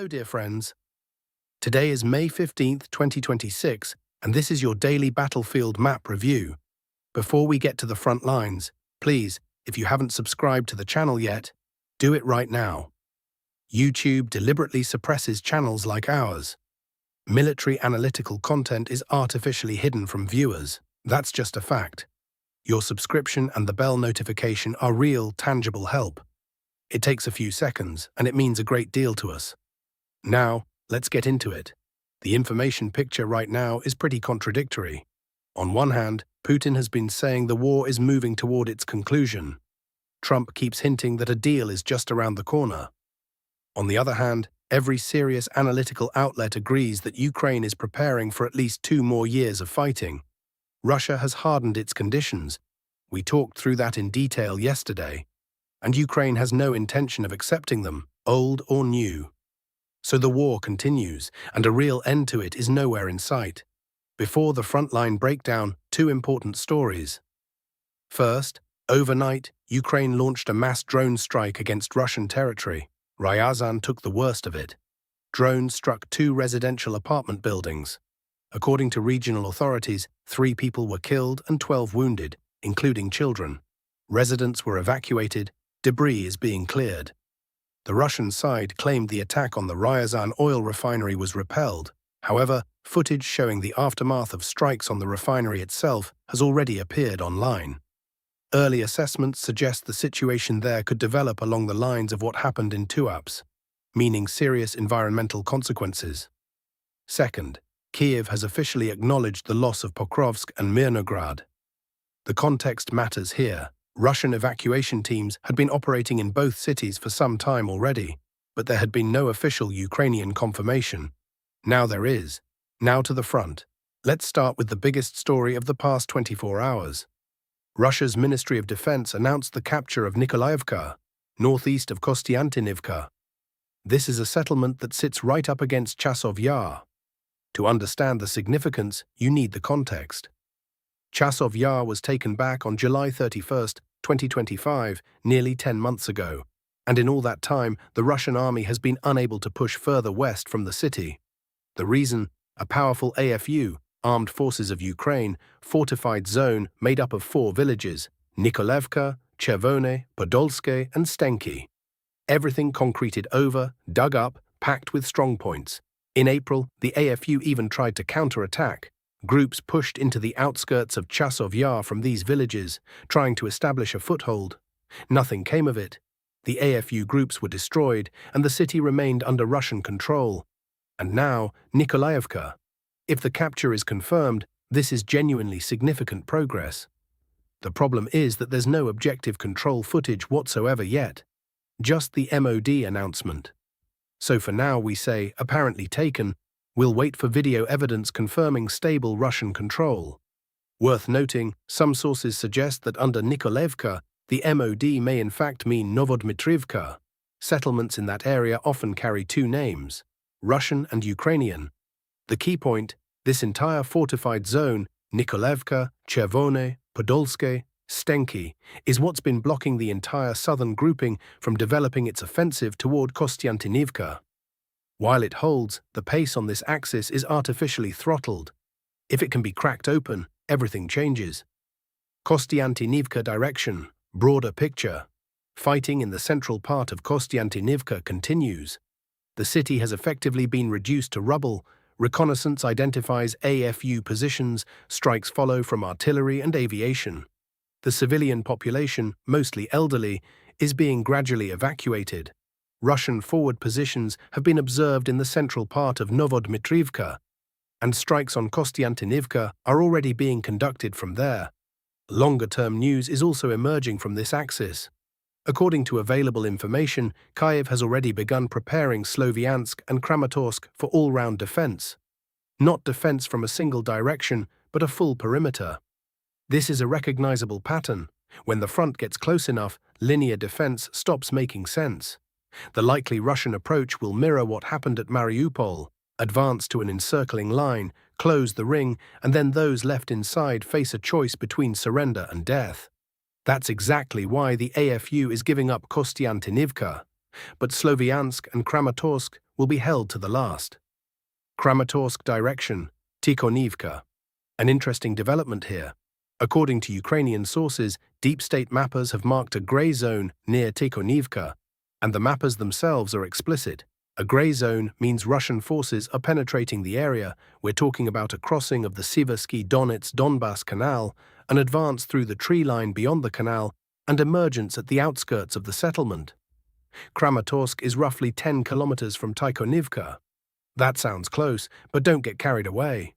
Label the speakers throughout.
Speaker 1: Hello, dear friends. Today is May 15th, 2026, and this is your daily battlefield map review. Before we get to the front lines, please, if you haven't subscribed to the channel yet, do it right now. YouTube deliberately suppresses channels like ours. Military analytical content is artificially hidden from viewers. That's just a fact. Your subscription and the bell notification are real, tangible help. It takes a few seconds, and it means a great deal to us. Now, let's get into it. The information picture right now is pretty contradictory. On one hand, Putin has been saying the war is moving toward its conclusion. Trump keeps hinting that a deal is just around the corner. On the other hand, every serious analytical outlet agrees that Ukraine is preparing for at least 2 more years of fighting. Russia has hardened its conditions. We talked through that in detail yesterday. And Ukraine has no intention of accepting them, old or new. So the war continues, and a real end to it is nowhere in sight. Before the frontline breakdown, 2 important stories. First, overnight, Ukraine launched a mass drone strike against Russian territory. Ryazan took the worst of it. Drones struck 2 residential apartment buildings. According to regional authorities, 3 people were killed and 12 wounded, including children. Residents were evacuated. Debris is being cleared. The Russian side claimed the attack on the Ryazan oil refinery was repelled. However, footage showing the aftermath of strikes on the refinery itself has already appeared online. Early assessments suggest the situation there could develop along the lines of what happened in Tuapse, meaning serious environmental consequences. Second, Kiev has officially acknowledged the loss of Pokrovsk and Mirnograd. The context matters here. Russian evacuation teams had been operating in both cities for some time already, but there had been no official Ukrainian confirmation. Now there is. Now to the front. Let's start with the biggest story of the past 24 hours. Russia's Ministry of Defense announced the capture of Nikolavka, northeast of Costantinovka. This is a settlement that sits right up against Chasov Yar. To understand the significance, you need the context. Chasov Yar was taken back on July 31st, 2025, nearly 10 months ago, and in all that time, the Russian army has been unable to push further west from the city. The reason? A powerful AFU, Armed Forces of Ukraine, fortified zone made up of 4 villages, Nikolavka, Chervone, Podolske, and Stenki. Everything concreted over, dug up, packed with strongpoints. In April, the AFU even tried to counterattack. Groups pushed into the outskirts of Chasov Yar from these villages, trying to establish a foothold. Nothing came of it. The AFU groups were destroyed, and the city remained under Russian control. And now, Nikolayevka. If the capture is confirmed, this is genuinely significant progress. The problem is that there's no objective control footage whatsoever yet. Just the MOD announcement. So for now we say, apparently taken. We'll wait for video evidence confirming stable Russian control. Worth noting, some sources suggest that under Nikolavka, the MOD may in fact mean Novodmitrivka. Settlements in that area often carry 2 names, Russian and Ukrainian. The key point, this entire fortified zone, Nikolavka, Chervone, Podolske, Stenki, is what's been blocking the entire southern grouping from developing its offensive toward Costantinovka. While it holds, the pace on this axis is artificially throttled. If it can be cracked open, everything changes. Kostiantinivka direction, broader picture. Fighting in the central part of Kostiantinivka continues. The city has effectively been reduced to rubble. Reconnaissance identifies AFU positions, strikes follow from artillery and aviation. The civilian population, mostly elderly, is being gradually evacuated. Russian forward positions have been observed in the central part of Novodmitrivka, and strikes on Kostiantinivka are already being conducted from there. Longer-term news is also emerging from this axis. According to available information, Kyiv has already begun preparing Sloviansk and Kramatorsk for all-round defense. Not defense from a single direction, but a full perimeter. This is a recognizable pattern. When the front gets close enough, linear defense stops making sense. The likely Russian approach will mirror what happened at Mariupol, advance to an encircling line, close the ring, and then those left inside face a choice between surrender and death. That's exactly why the AFU is giving up Kostiantinivka. But Sloviansk and Kramatorsk will be held to the last. Kramatorsk direction, Tikonivka. An interesting development here. According to Ukrainian sources, deep state mappers have marked a grey zone near Tikonivka, and the mappers themselves are explicit. A grey zone means Russian forces are penetrating the area. We're talking about a crossing of the Siversky-Donets-Donbass Canal, an advance through the tree line beyond the canal, and emergence at the outskirts of the settlement. Kramatorsk is roughly 10 kilometers from Tikonivka. That sounds close, but don't get carried away.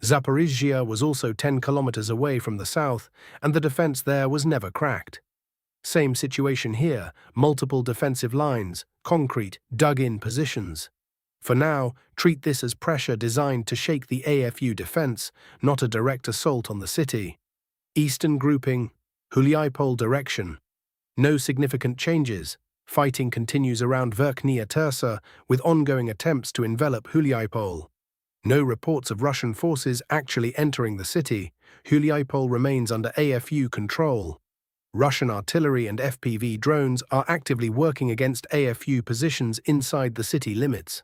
Speaker 1: Zaporizhzhia was also 10 kilometers away from the south, and the defense there was never cracked. Same situation here, multiple defensive lines, concrete, dug-in positions. For now, treat this as pressure designed to shake the AFU defense, not a direct assault on the city. Eastern grouping, Huliaipol direction. No significant changes. Fighting continues around Verkhnya Tersa, with ongoing attempts to envelop Huliaipol. No reports of Russian forces actually entering the city. Huliaipol remains under AFU control. Russian artillery and FPV drones are actively working against AFU positions inside the city limits.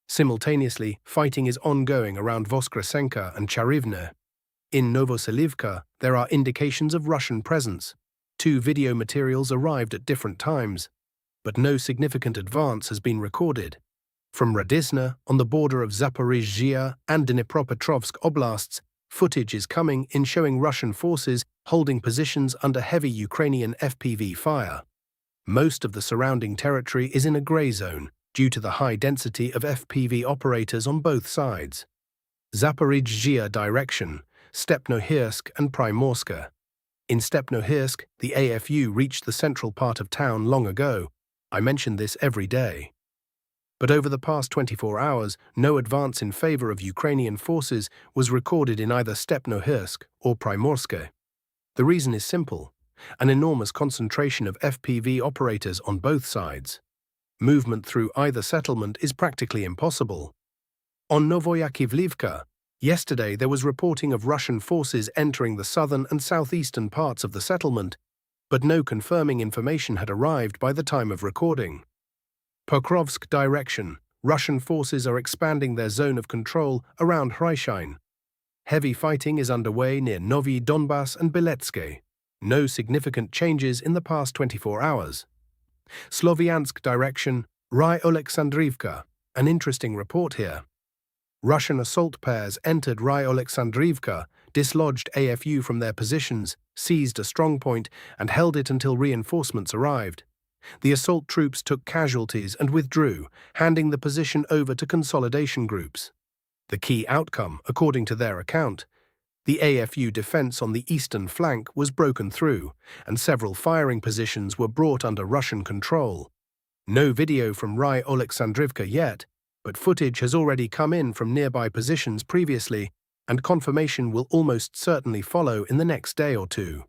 Speaker 1: Simultaneously, fighting is ongoing around Voskresenka and Charivne. In Novoselivka, there are indications of Russian presence. 2 video materials arrived at different times, but no significant advance has been recorded. From Radizna, on the border of Zaporizhzhia and Dnipropetrovsk oblasts, footage is coming in showing Russian forces holding positions under heavy Ukrainian FPV fire. Most of the surrounding territory is in a grey zone due to the high density of FPV operators on both sides. Zaporizhzhia direction, Stepnohirsk and Primorska. In Stepnohirsk, the AFU reached the central part of town long ago. I mention this every day. But over the past 24 hours, no advance in favor of Ukrainian forces was recorded in either Stepnohirsk or Primorska. The reason is simple: an enormous concentration of FPV operators on both sides. Movement through either settlement is practically impossible. On Novoyakivlivka, yesterday there was reporting of Russian forces entering the southern and southeastern parts of the settlement, but no confirming information had arrived by the time of recording. Perrovsk direction, Russian forces are expanding their zone of control around Hryshine. Heavy fighting is underway near Novy Donbass and Beletske. No significant changes in the past 24 hours. Sloviansk direction, Rye-Oleksandrivka. An interesting report here. Russian assault pairs entered Rye-Oleksandrivka, dislodged AFU from their positions, seized a strongpoint, and held it until reinforcements arrived. The assault troops took casualties and withdrew, handing the position over to consolidation groups. The key outcome, according to their account, the AFU defense on the eastern flank was broken through, and several firing positions were brought under Russian control. No video from Rye-Oleksandrivka yet, but footage has already come in from nearby positions previously, and confirmation will almost certainly follow in the next day or two.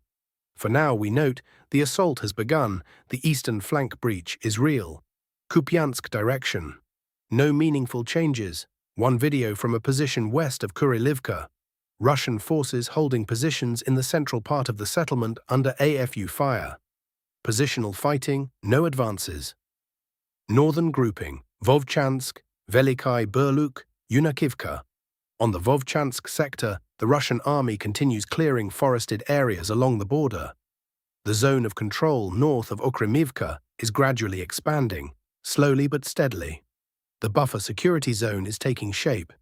Speaker 1: For now, we note, the assault has begun, the eastern flank breach is real. Kupiansk direction. No meaningful changes. One video from a position west of Kurilivka. Russian forces holding positions in the central part of the settlement under AFU fire. Positional fighting, no advances. Northern grouping, Vovchansk, Velikai Burluk, Yunakivka. On the Vovchansk sector, the Russian army continues clearing forested areas along the border. The zone of control north of Okremivka is gradually expanding, slowly but steadily. The buffer security zone is taking shape.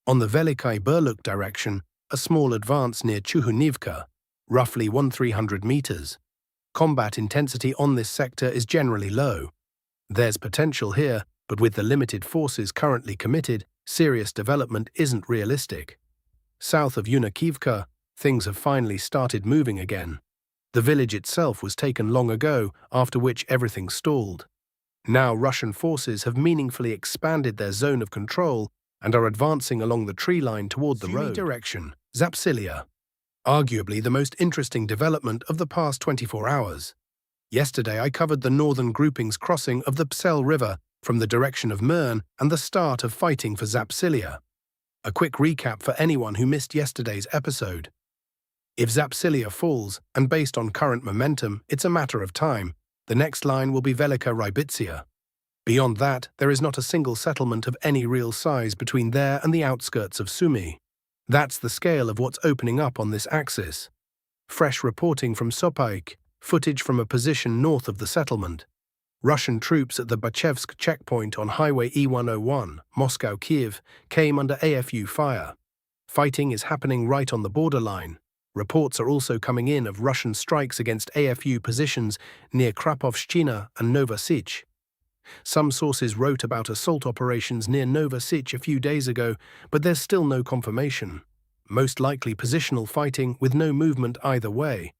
Speaker 1: On the Velikai Burluk direction, a small advance near Chuhunivka, roughly 1,300 meters. Combat intensity on this sector is generally low. There's potential here, but with the limited forces currently committed, serious development isn't realistic. South of Yunakivka, things have finally started moving again. The village itself was taken long ago, after which everything stalled. Now Russian forces have meaningfully expanded their zone of control and are advancing along the tree line toward the road. Sumy direction, Zapsilia. Arguably the most interesting development of the past 24 hours. Yesterday I covered the northern grouping's crossing of the Psel River from the direction of Mern and the start of fighting for Zapsilia. A quick recap for anyone who missed yesterday's episode. If Zapsilia falls, and based on current momentum, it's a matter of time, the next line will be Velika Rybitsia. Beyond that, there is not a single settlement of any real size between there and the outskirts of Sumy. That's the scale of what's opening up on this axis. Fresh reporting from Sopyk, footage from a position north of the settlement. Russian troops at the Bachevsk checkpoint on Highway E101, Moscow-Kiev, came under AFU fire. Fighting is happening right on the borderline. Reports are also coming in of Russian strikes against AFU positions near Krapovshchina and Novosich. Some sources wrote about assault operations near Novosich a few days ago, but there's still no confirmation. Most likely positional fighting with no movement either way.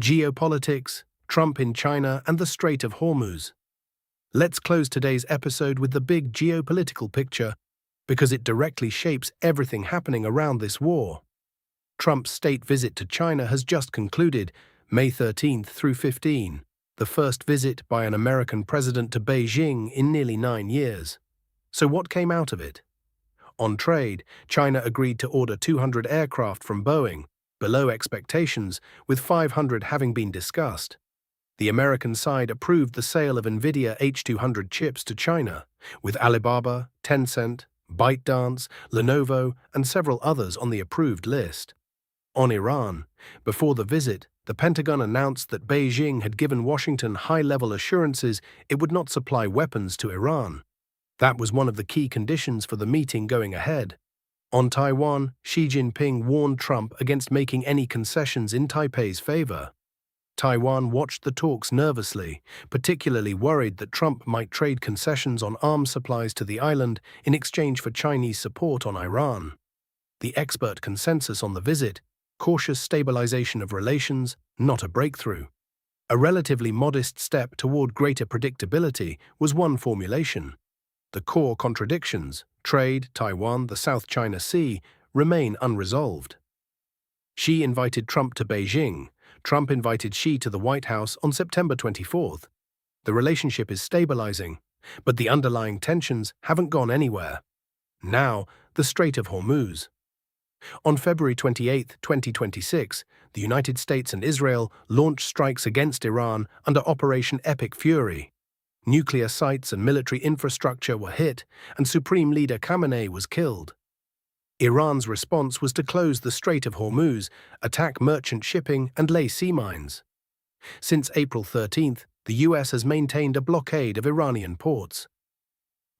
Speaker 1: Geopolitics, Trump in China, and the Strait of Hormuz. Let's close today's episode with the big geopolitical picture, because it directly shapes everything happening around this war. Trump's state visit to China has just concluded, May 13th through 15, the first visit by an American president to Beijing in nearly 9 years. So what came out of it? On trade, China agreed to order 200 aircraft from Boeing, below expectations, with 500 having been discussed. The American side approved the sale of NVIDIA H200 chips to China, with Alibaba, Tencent, ByteDance, Lenovo, and several others on the approved list. On Iran, before the visit, the Pentagon announced that Beijing had given Washington high-level assurances it would not supply weapons to Iran. That was one of the key conditions for the meeting going ahead. On Taiwan, Xi Jinping warned Trump against making any concessions in Taipei's favor. Taiwan watched the talks nervously, particularly worried that Trump might trade concessions on arms supplies to the island in exchange for Chinese support on Iran. The expert consensus on the visit: cautious stabilization of relations, not a breakthrough. A relatively modest step toward greater predictability was one formulation. The core contradictions, trade, Taiwan, the South China Sea, remain unresolved. Xi invited Trump to Beijing. Trump invited Xi to the White House on September 24th. The relationship is stabilizing, but the underlying tensions haven't gone anywhere. Now, the Strait of Hormuz. On February 28, 2026, the United States and Israel launched strikes against Iran under Operation Epic Fury. Nuclear sites and military infrastructure were hit, and Supreme Leader Khamenei was killed. Iran's response was to close the Strait of Hormuz, attack merchant shipping, and lay sea mines. Since April 13th, the US has maintained a blockade of Iranian ports.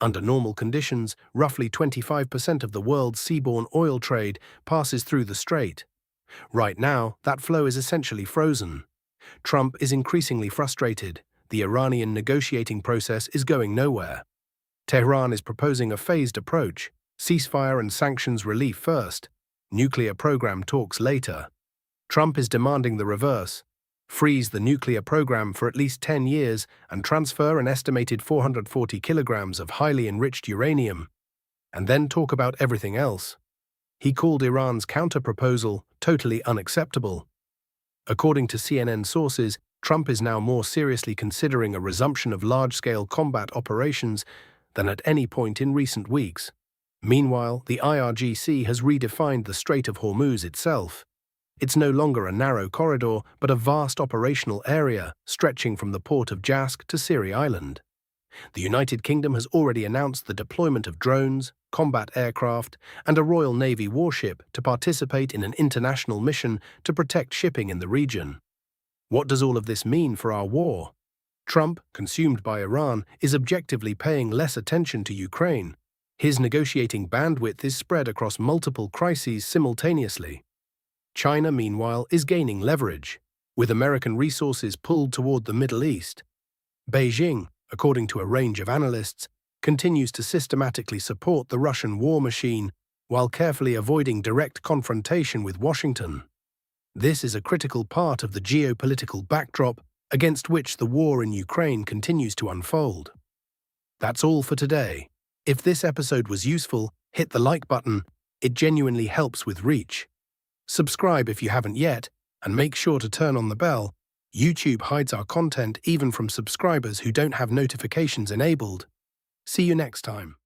Speaker 1: Under normal conditions, roughly 25% of the world's seaborne oil trade passes through the strait. Right now, that flow is essentially frozen. Trump is increasingly frustrated. The Iranian negotiating process is going nowhere. Tehran is proposing a phased approach: ceasefire and sanctions relief first, nuclear program talks later. Trump is demanding the reverse: freeze the nuclear program for at least 10 years and transfer an estimated 440 kilograms of highly enriched uranium, and then talk about everything else. He called Iran's counter-proposal totally unacceptable. According to CNN sources, Trump is now more seriously considering a resumption of large-scale combat operations than at any point in recent weeks. Meanwhile, the IRGC has redefined the Strait of Hormuz itself. It's no longer a narrow corridor, but a vast operational area stretching from the port of Jask to Siri Island. The United Kingdom has already announced the deployment of drones, combat aircraft, and a Royal Navy warship to participate in an international mission to protect shipping in the region. What does all of this mean for our war? Trump, consumed by Iran, is objectively paying less attention to Ukraine. His negotiating bandwidth is spread across multiple crises simultaneously. China, meanwhile, is gaining leverage, with American resources pulled toward the Middle East. Beijing, according to a range of analysts, continues to systematically support the Russian war machine while carefully avoiding direct confrontation with Washington. This is a critical part of the geopolitical backdrop against which the war in Ukraine continues to unfold. That's all for today. If this episode was useful, hit the like button. It genuinely helps with reach. Subscribe if you haven't yet, and make sure to turn on the bell. YouTube hides our content even from subscribers who don't have notifications enabled. See you next time.